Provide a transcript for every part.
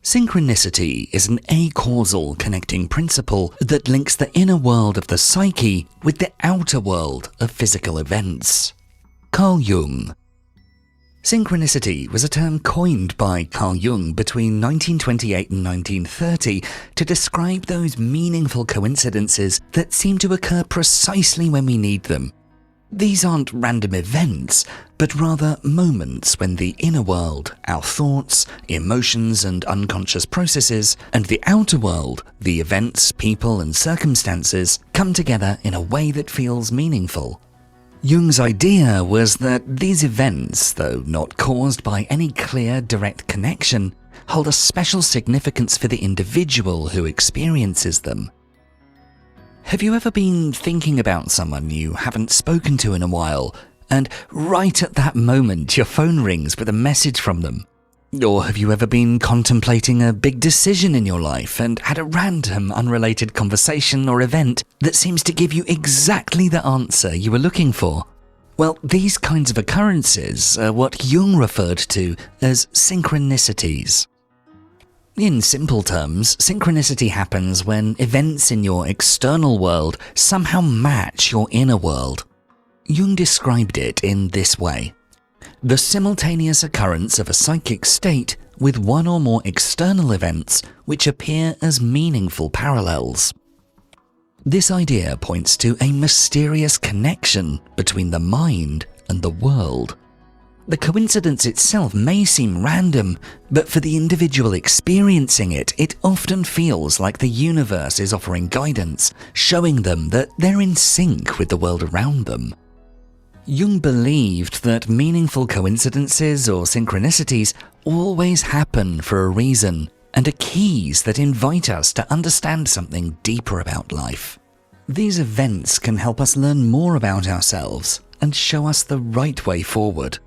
Synchronicity is an acausal connecting principle that links the inner world of the psyche with the outer world of physical events. Carl Jung. Synchronicity was a term coined by Carl Jung between 1928 and 1930 to describe those meaningful coincidences that seem to occur precisely when we need them. These aren't random events, but rather moments when the inner world, our thoughts, emotions and unconscious processes, and the outer world, the events, people and circumstances, come together in a way that feels meaningful. Jung's idea was that these events, though not caused by any clear, direct connection, hold a special significance for the individual who experiences them. Have you ever been thinking about someone you haven't spoken to in a while, and right at that moment your phone rings with a message from them? Or have you ever been contemplating a big decision in your life and had a random, unrelated conversation or event that seems to give you exactly the answer you were looking for? Well, these kinds of occurrences are what Jung referred to as synchronicities. In simple terms, synchronicity happens when events in your external world somehow match your inner world. Jung described it in this way: the simultaneous occurrence of a psychic state with one or more external events which appear as meaningful parallels. This idea points to a mysterious connection between the mind and the world. The coincidence itself may seem random, but for the individual experiencing it, it often feels like the universe is offering guidance, showing them that they're in sync with the world around them. Jung believed that meaningful coincidences or synchronicities always happen for a reason and are keys that invite us to understand something deeper about life. These events can help us learn more about ourselves and show us the right way forward.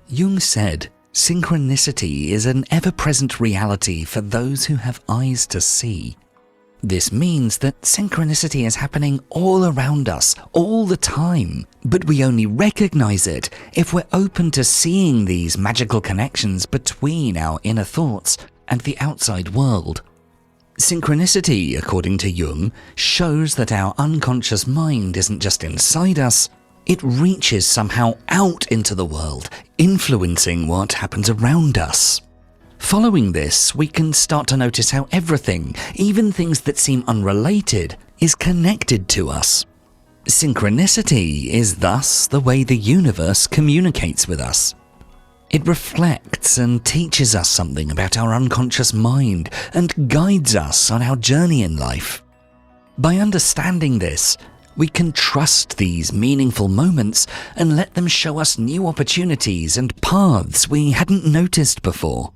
Jung said, synchronicity is an ever-present reality for those who have eyes to see. This means that synchronicity is happening all around us, all the time, but we only recognize it if we're open to seeing these magical connections between our inner thoughts and the outside world. Synchronicity, according to Jung, shows that our unconscious mind isn't just inside us, it reaches somehow out into the world, influencing what happens around us. Following this, we can start to notice how everything, even things that seem unrelated, is connected to us. Synchronicity is thus the way the universe communicates with us. It reflects and teaches us something about our unconscious mind and guides us on our journey in life. By understanding this, we can trust these meaningful moments and let them show us new opportunities and paths we hadn't noticed before.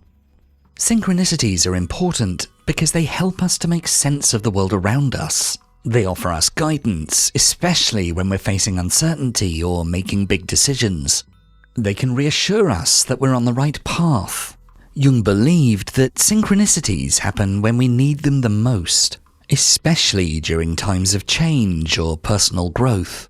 Synchronicities are important because they help us to make sense of the world around us. They offer us guidance, especially when we're facing uncertainty or making big decisions. They can reassure us that we're on the right path. Jung believed that synchronicities happen when we need them the most, especially during times of change or personal growth.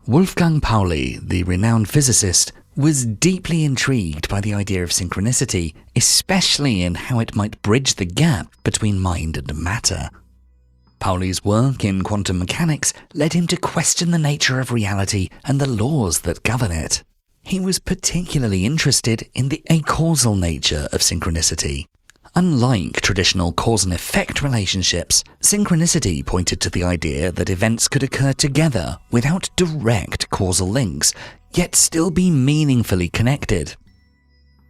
Wolfgang Pauli, the renowned physicist, was deeply intrigued by the idea of synchronicity, especially in how it might bridge the gap between mind and matter. Pauli's work in quantum mechanics led him to question the nature of reality and the laws that govern it. He was particularly interested in the acausal nature of synchronicity. Unlike traditional cause and effect relationships, synchronicity pointed to the idea that events could occur together without direct causal links, yet still be meaningfully connected.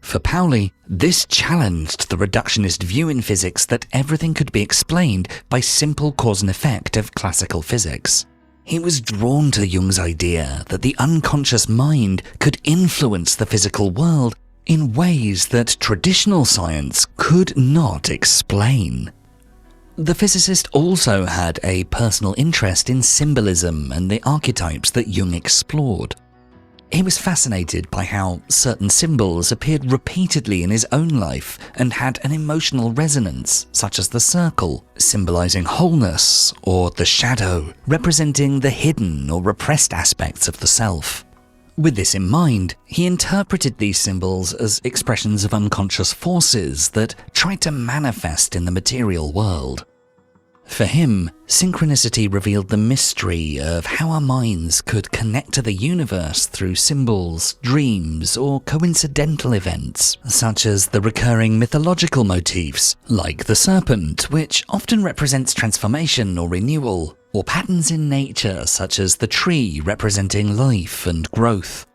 For Pauli, this challenged the reductionist view in physics that everything could be explained by simple cause and effect of classical physics. He was drawn to Jung's idea that the unconscious mind could influence the physical world in ways that traditional science could not explain. The physicist also had a personal interest in symbolism and the archetypes that Jung explored. He was fascinated by how certain symbols appeared repeatedly in his own life and had an emotional resonance, such as the circle, symbolizing wholeness, or the shadow, representing the hidden or repressed aspects of the self. With this in mind, he interpreted these symbols as expressions of unconscious forces that try to manifest in the material world. For him, synchronicity revealed the mystery of how our minds could connect to the universe through symbols, dreams, or coincidental events, such as the recurring mythological motifs, like the serpent, which often represents transformation or renewal, or patterns in nature, such as the tree representing life and growth.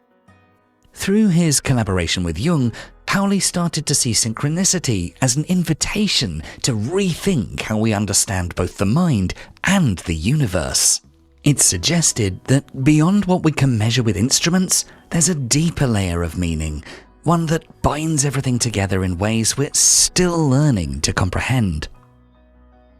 Through his collaboration with Jung, Pauli started to see synchronicity as an invitation to rethink how we understand both the mind and the universe. It suggested that beyond what we can measure with instruments, there's a deeper layer of meaning, one that binds everything together in ways we're still learning to comprehend.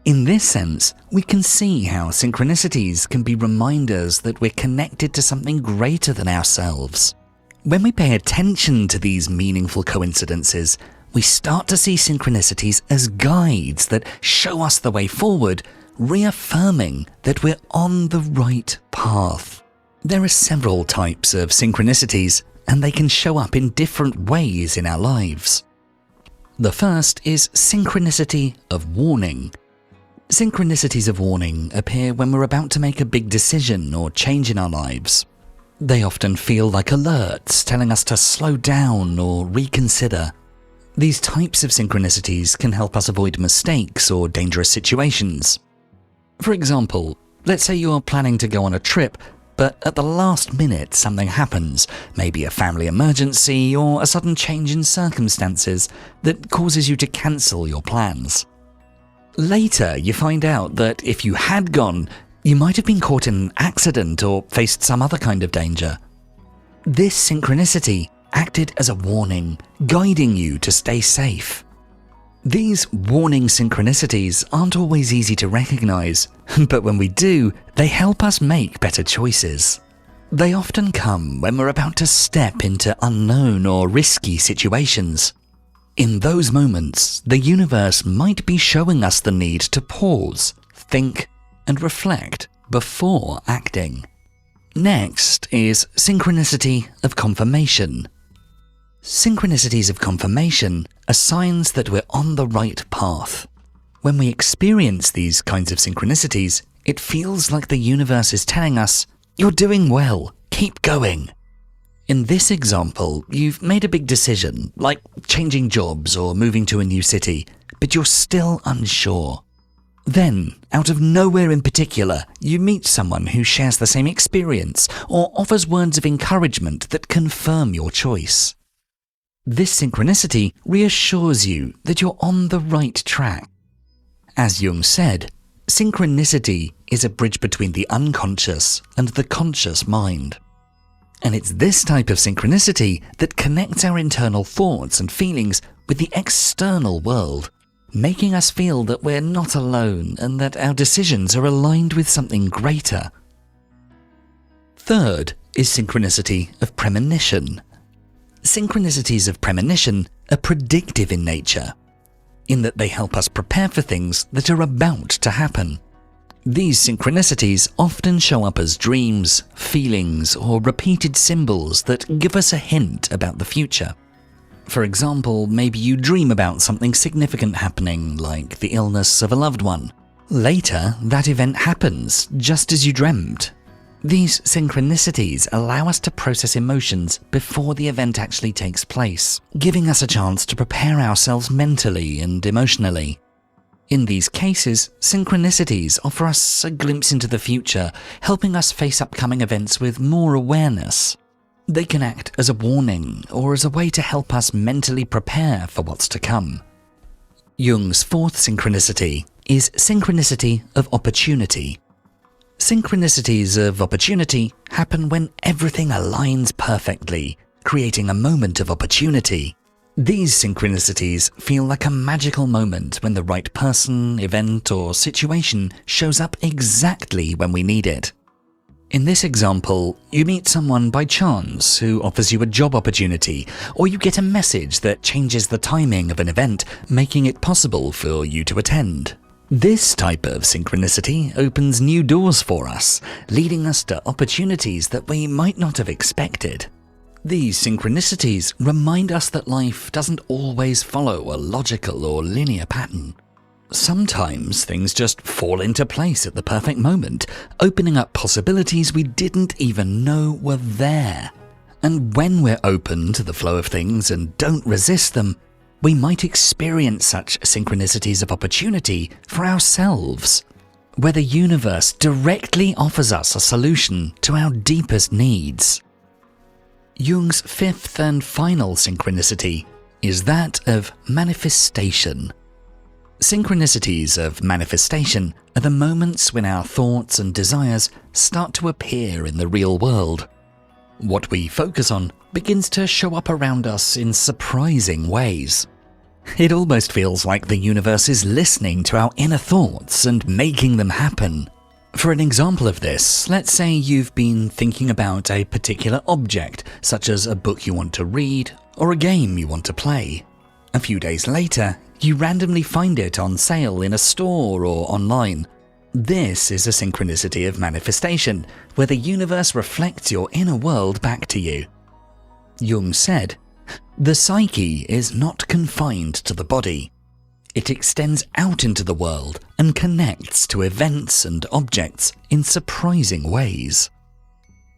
In this sense, we can see how synchronicities can be reminders that we're connected to something greater than ourselves. When we pay attention to these meaningful coincidences, we start to see synchronicities as guides that show us the way forward, reaffirming that we're on the right path. There are several types of synchronicities, and they can show up in different ways in our lives. The first is synchronicity of warning. Synchronicities of warning appear when we're about to make a big decision or change in our lives. They often feel like alerts telling us to slow down or reconsider. These types of synchronicities can help us avoid mistakes or dangerous situations. For example, let's say you're planning to go on a trip, but at the last minute something happens, maybe a family emergency or a sudden change in circumstances that causes you to cancel your plans. Later, you find out that if you had gone, you might have been caught in an accident or faced some other kind of danger. This synchronicity acted as a warning, guiding you to stay safe. These warning synchronicities aren't always easy to recognize, but when we do, they help us make better choices. They often come when we're about to step into unknown or risky situations. In those moments, the universe might be showing us the need to pause, think, and reflect before acting. Next is synchronicity of confirmation. Synchronicities of confirmation are signs that we're on the right path. When we experience these kinds of synchronicities, it feels like the universe is telling us, "You're doing well, keep going." In this example, you've made a big decision, like changing jobs or moving to a new city, but you're still unsure. Then, out of nowhere in particular, you meet someone who shares the same experience or offers words of encouragement that confirm your choice. This synchronicity reassures you that you're on the right track. As Jung said, synchronicity is a bridge between the unconscious and the conscious mind. And it's this type of synchronicity that connects our internal thoughts and feelings with the external world, making us feel that we're not alone and that our decisions are aligned with something greater. Third is synchronicity of premonition. Synchronicities of premonition are predictive in nature, in that they help us prepare for things that are about to happen. These synchronicities often show up as dreams, feelings, or repeated symbols that give us a hint about the future. For example, maybe you dream about something significant happening, like the illness of a loved one. Later, that event happens just as you dreamt. These synchronicities allow us to process emotions before the event actually takes place, giving us a chance to prepare ourselves mentally and emotionally. In these cases, synchronicities offer us a glimpse into the future, helping us face upcoming events with more awareness. They can act as a warning or as a way to help us mentally prepare for what's to come. Jung's fourth synchronicity is synchronicity of opportunity. Synchronicities of opportunity happen when everything aligns perfectly, creating a moment of opportunity. These synchronicities feel like a magical moment when the right person, event, or situation shows up exactly when we need it. In this example, you meet someone by chance who offers you a job opportunity, or you get a message that changes the timing of an event, making it possible for you to attend. This type of synchronicity opens new doors for us, leading us to opportunities that we might not have expected. These synchronicities remind us that life doesn't always follow a logical or linear pattern. Sometimes things just fall into place at the perfect moment, opening up possibilities we didn't even know were there. And when we're open to the flow of things and don't resist them, we might experience such synchronicities of opportunity for ourselves, where the universe directly offers us a solution to our deepest needs. Jung's fifth and final synchronicity is that of manifestation. Synchronicities of manifestation are the moments when our thoughts and desires start to appear in the real world. What we focus on begins to show up around us in surprising ways. It almost feels like the universe is listening to our inner thoughts and making them happen. For an example of this, let's say you've been thinking about a particular object, such as a book you want to read or a game you want to play. A few days later, you randomly find it on sale in a store or online. This is a synchronicity of manifestation, where the universe reflects your inner world back to you. Jung said, "The psyche is not confined to the body. It extends out into the world and connects to events and objects in surprising ways."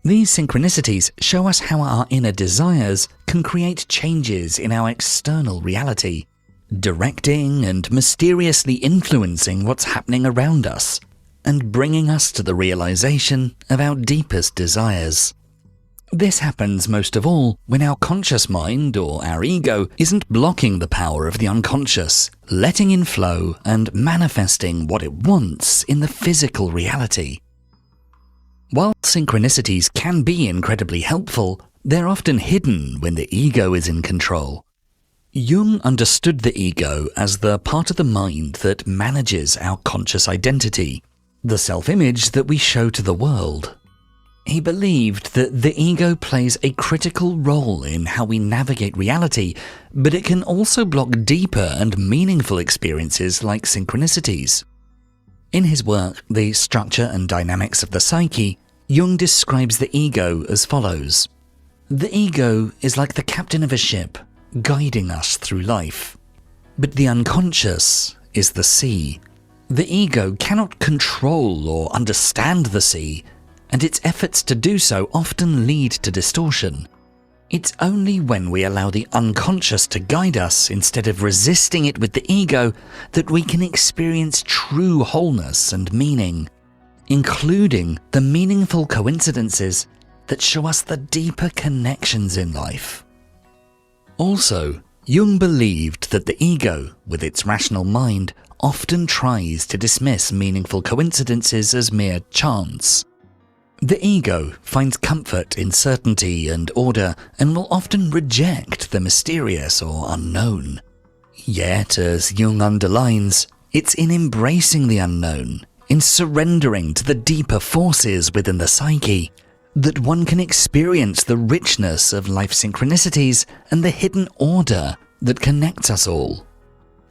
These synchronicities show us how our inner desires can create changes in our external reality, directing and mysteriously influencing what's happening around us, and bringing us to the realization of our deepest desires. This happens most of all when our conscious mind or our ego isn't blocking the power of the unconscious, letting in flow and manifesting what it wants in the physical reality. While synchronicities can be incredibly helpful, they're often hidden when the ego is in control. Jung understood the ego as the part of the mind that manages our conscious identity, the self-image that we show to the world. He believed that the ego plays a critical role in how we navigate reality, but it can also block deeper and meaningful experiences like synchronicities. In his work, The Structure and Dynamics of the Psyche, Jung describes the ego as follows. The ego is like the captain of a ship, guiding us through life. But the unconscious is the sea. The ego cannot control or understand the sea, and its efforts to do so often lead to distortion. It's only when we allow the unconscious to guide us instead of resisting it with the ego that we can experience true wholeness and meaning, including the meaningful coincidences that show us the deeper connections in life. Also, Jung believed that the ego, with its rational mind, often tries to dismiss meaningful coincidences as mere chance. The ego finds comfort in certainty and order and will often reject the mysterious or unknown. Yet, as Jung underlines, it's in embracing the unknown, in surrendering to the deeper forces within the psyche, that one can experience the richness of life synchronicities and the hidden order that connects us all.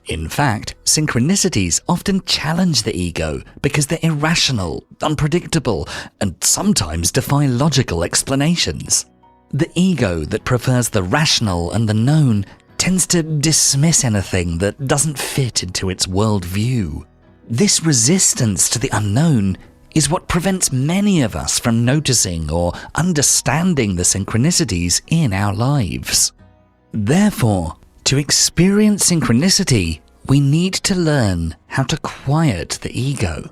In fact, synchronicities often challenge the ego because they're irrational, unpredictable, and sometimes defy logical explanations. The ego that prefers the rational and the known tends to dismiss anything that doesn't fit into its worldview. This resistance to the unknown is what prevents many of us from noticing or understanding the synchronicities in our lives. Therefore, to experience synchronicity, we need to learn how to quiet the ego.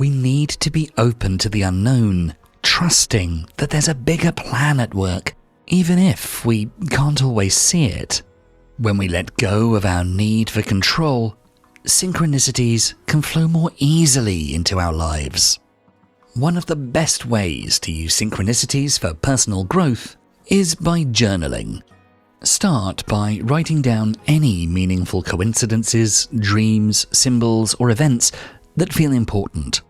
We need to be open to the unknown, trusting that there's a bigger plan at work, even if we can't always see it. When we let go of our need for control, synchronicities can flow more easily into our lives. One of the best ways to use synchronicities for personal growth is by journaling. Start by writing down any meaningful coincidences, dreams, symbols, or events that feel important.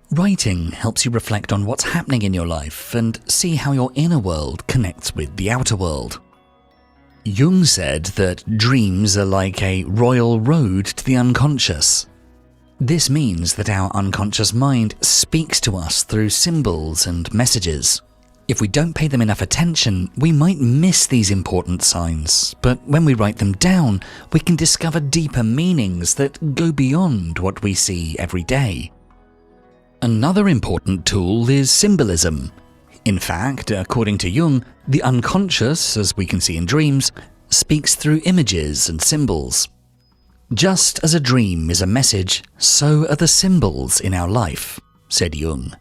Writing helps you reflect on what's happening in your life and see how your inner world connects with the outer world. Jung said that dreams are like a royal road to the unconscious. This means that our unconscious mind speaks to us through symbols and messages. If we don't pay them enough attention, we might miss these important signs, but when we write them down, we can discover deeper meanings that go beyond what we see every day. Another important tool is symbolism. In fact, according to Jung, the unconscious, as we can see in dreams, speaks through images and symbols. Just as a dream is a message, so are the symbols in our life, said Jung.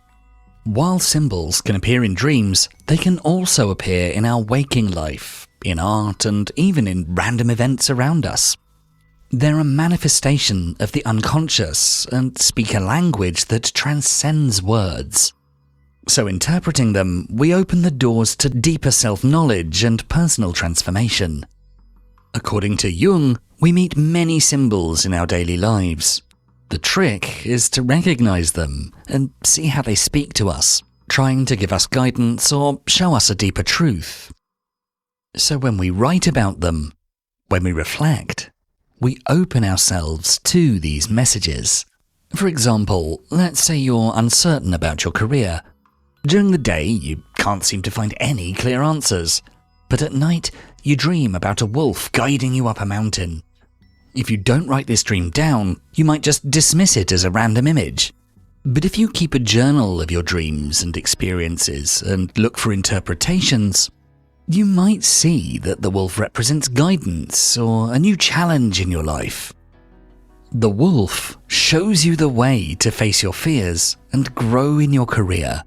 While symbols can appear in dreams, they can also appear in our waking life, in art, and even in random events around us. They're a manifestation of the unconscious and speak a language that transcends words. So interpreting them, we open the doors to deeper self-knowledge and personal transformation. According to Jung, we meet many symbols in our daily lives. The trick is to recognize them and see how they speak to us, trying to give us guidance or show us a deeper truth. So when we write about them, when we reflect, we open ourselves to these messages. For example, let's say you're uncertain about your career. During the day, you can't seem to find any clear answers, but at night, you dream about a wolf guiding you up a mountain. If you don't write this dream down, you might just dismiss it as a random image. But if you keep a journal of your dreams and experiences and look for interpretations, you might see that the wolf represents guidance or a new challenge in your life. The wolf shows you the way to face your fears and grow in your career.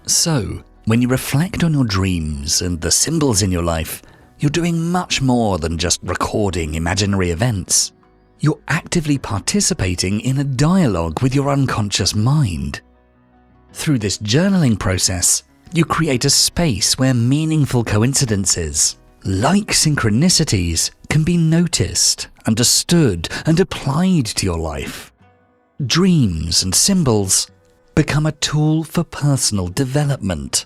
So, when you reflect on your dreams and the symbols in your life, you're doing much more than just recording imaginary events. You're actively participating in a dialogue with your unconscious mind. Through this journaling process, you create a space where meaningful coincidences, like synchronicities, can be noticed, understood, and applied to your life. Dreams and symbols become a tool for personal development.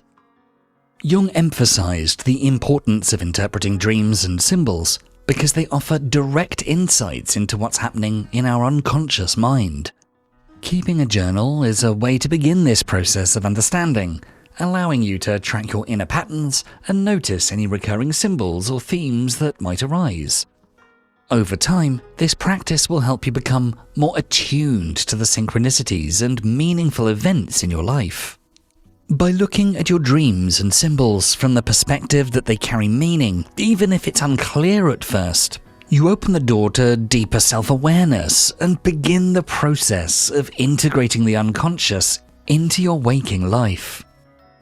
Jung emphasized the importance of interpreting dreams and symbols because they offer direct insights into what's happening in our unconscious mind. Keeping a journal is a way to begin this process of understanding, allowing you to track your inner patterns and notice any recurring symbols or themes that might arise. Over time, this practice will help you become more attuned to the synchronicities and meaningful events in your life. By looking at your dreams and symbols from the perspective that they carry meaning, even if it's unclear at first, you open the door to deeper self-awareness and begin the process of integrating the unconscious into your waking life.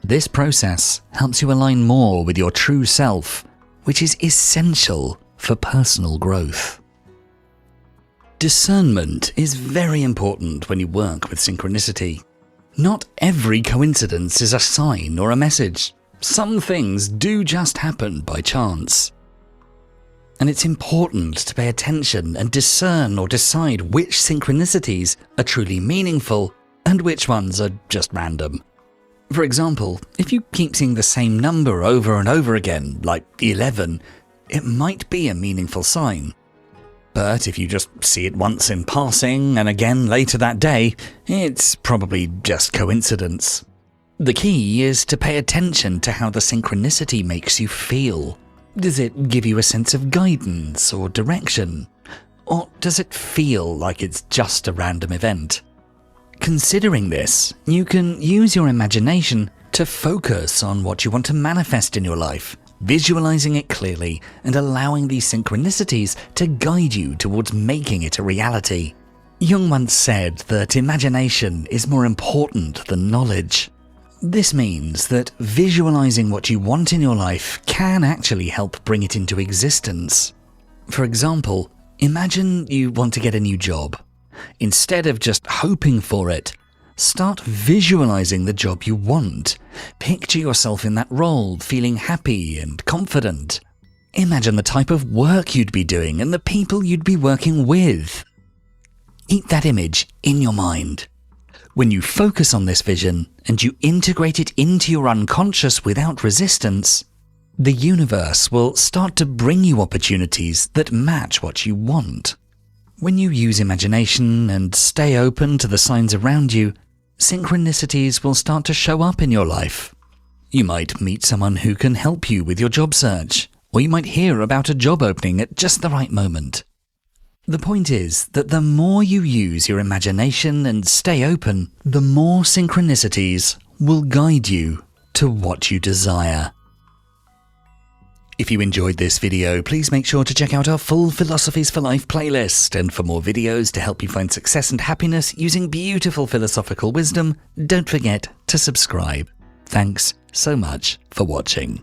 This process helps you align more with your true self, which is essential for personal growth. Discernment is very important when you work with synchronicity. Not every coincidence is a sign or a message. Some things do just happen by chance. And it's important to pay attention and discern or decide which synchronicities are truly meaningful and which ones are just random. For example, if you keep seeing the same number over and over again, like 11, it might be a meaningful sign. But if you just see it once in passing and again later that day, it's probably just coincidence. The key is to pay attention to how the synchronicity makes you feel. Does it give you a sense of guidance or direction? Or does it feel like it's just a random event? Considering this, you can use your imagination to focus on what you want to manifest in your life, visualizing it clearly and allowing these synchronicities to guide you towards making it a reality. Jung once said that imagination is more important than knowledge. This means that visualizing what you want in your life can actually help bring it into existence. For example, imagine you want to get a new job. Instead of just hoping for it, start visualizing the job you want. Picture yourself in that role, feeling happy and confident. Imagine the type of work you'd be doing and the people you'd be working with. Eat that image in your mind. When you focus on this vision and you integrate it into your unconscious without resistance, the universe will start to bring you opportunities that match what you want. When you use imagination and stay open to the signs around you, synchronicities will start to show up in your life. You might meet someone who can help you with your job search, or you might hear about a job opening at just the right moment. The point is that the more you use your imagination and stay open, the more synchronicities will guide you to what you desire. If you enjoyed this video, please make sure to check out our full Philosophies for Life playlist, and for more videos to help you find success and happiness using beautiful philosophical wisdom, don't forget to subscribe. Thanks so much for watching.